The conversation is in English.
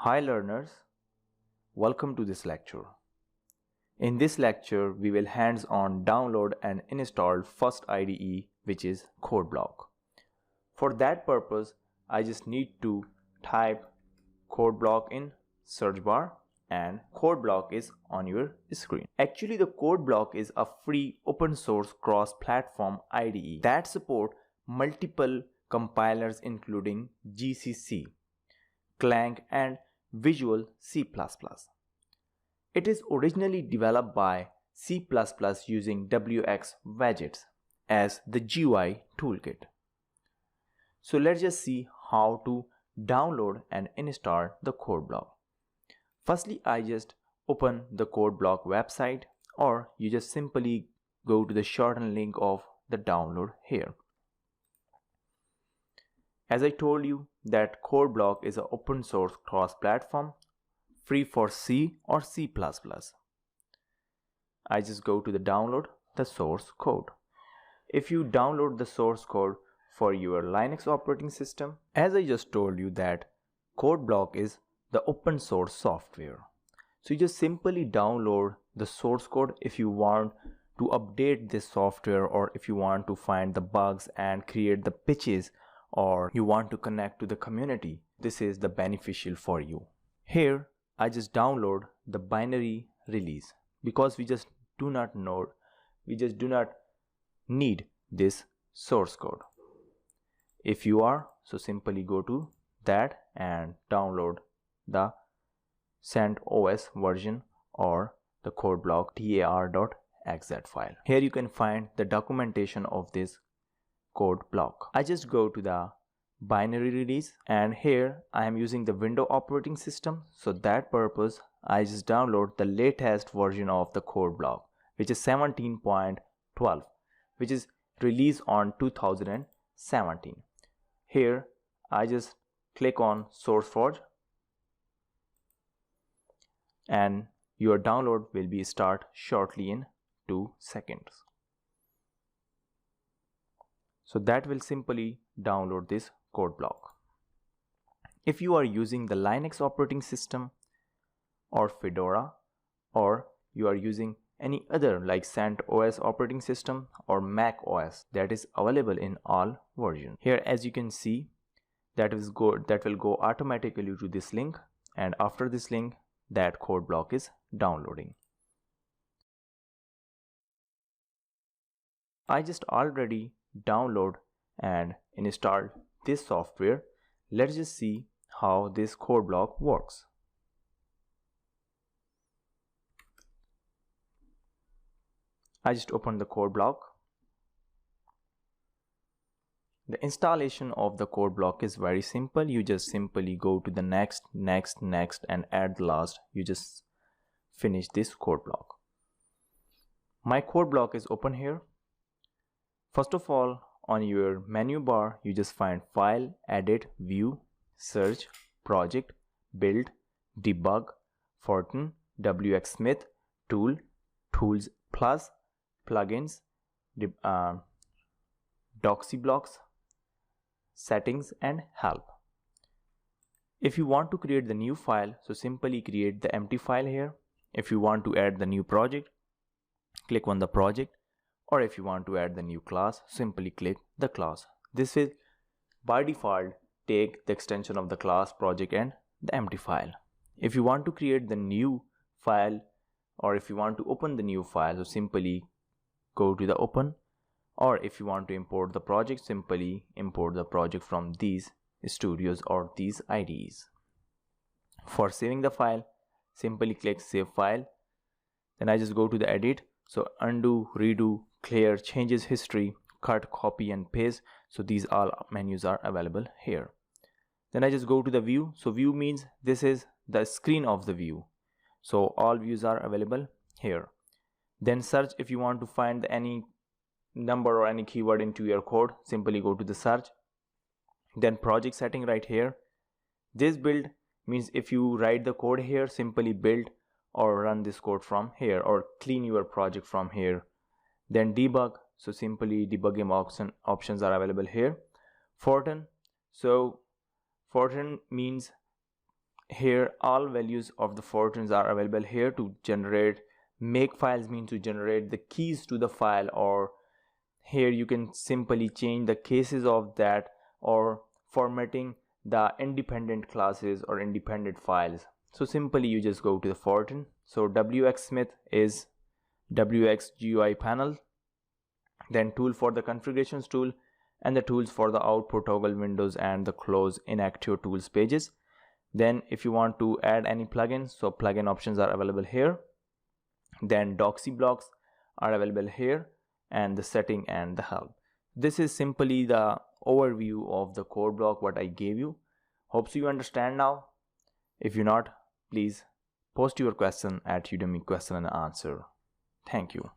Hi learners, welcome to this lecture. In this lecture, we will hands-on download and install first IDE, which is CodeBlock. For that purpose, I just need to type CodeBlock in search bar and CodeBlock is on your screen. Actually, the CodeBlock is a free open source cross-platform IDE that support multiple compilers including GCC, Clang and Visual C++. It is originally developed by C++ using WX widgets as the GUI toolkit. So let's just see how to download and install the CodeBlock. Firstly, I just open the CodeBlock website, or you just simply go to the shortened link of the download here. As I told you that CodeBlock is an open source cross-platform, free for C or C++. I just go to the download the source code. If you download the source code for your Linux operating system, as I just told you that CodeBlock is the open source software. So you just simply download the source code if you want to update this software, or if you want to find the bugs and create the patches, or you want to connect to the community. This is the beneficial for you. Here I just download the binary release because we just do not need this source code. If you are, so simply go to that and download the CentOS version or the CodeBlock tar.xz file. Here you can find the documentation of this CodeBlock. I just go to the binary release, and here I am using the Windows operating system, so that purpose I just download the latest version of the CodeBlock, which is 17.12, which is released on 2017. Here I just click on SourceForge and your download will be start shortly in 2 seconds. So that will simply download this CodeBlock. If you are using the Linux operating system or Fedora, or you are using any other like CentOS operating system or Mac OS, that is available in all versions. Here as you can see, that will go automatically to this link, and after this link that CodeBlock is downloading. I just already download and installed this software. Let's just see how this CodeBlock works. I just open the CodeBlock. The installation of the CodeBlock is very simple. You just simply go to the next and at the last you just finish this CodeBlock. My CodeBlock is open here. First of all, on your menu bar you just find File, Edit, View, Search, Project, Build, Debug, Fortin, WXSmith, Tool, Tools Plus, Plugins, DoxyBlocks, Settings and Help. If you want to create the new file, so simply create the empty file here. If you want to add the new project, click on the project, or if you want to add the new class, simply click the class. This will by default take the extension of the class, project and the empty file. If you want to create the new file, or if you want to open the new file, so simply go to the open, or if you want to import the project, simply import the project from these studios or these IDEs. For saving the file, simply click save file. Then I just go to the edit, so undo, redo, clear, changes history, cut, copy and paste. So these all menus are available here. Then I just go to the view. So view means this is the screen of the view. So all views are available here. Then search, if you want to find any number or any keyword into your code, simply go to the search. Then project setting right here. This build means if you write the code here, simply build or run this code from here, or clean your project from here. Then debug, so simply debugging options are available here. Fortin, so Fortin means here all values of the fortrands are available here to generate. Make files means to generate the keys to the file, or here you can simply change the cases of that, or formatting the independent classes or independent files. So simply you just go to the fortran. So wxsmith is wx GUI panel, then tool for the configurations tool, and the tools for the output toggle windows and the close inactive tools pages. Then if you want to add any plugins, so plugin options are available here. Then CodeBlocks are available here, and the setting and the help. This is simply the overview of the code block what I gave you. Hope so you understand now. If you're not, please post your question at Udemy question and answer. Thank you.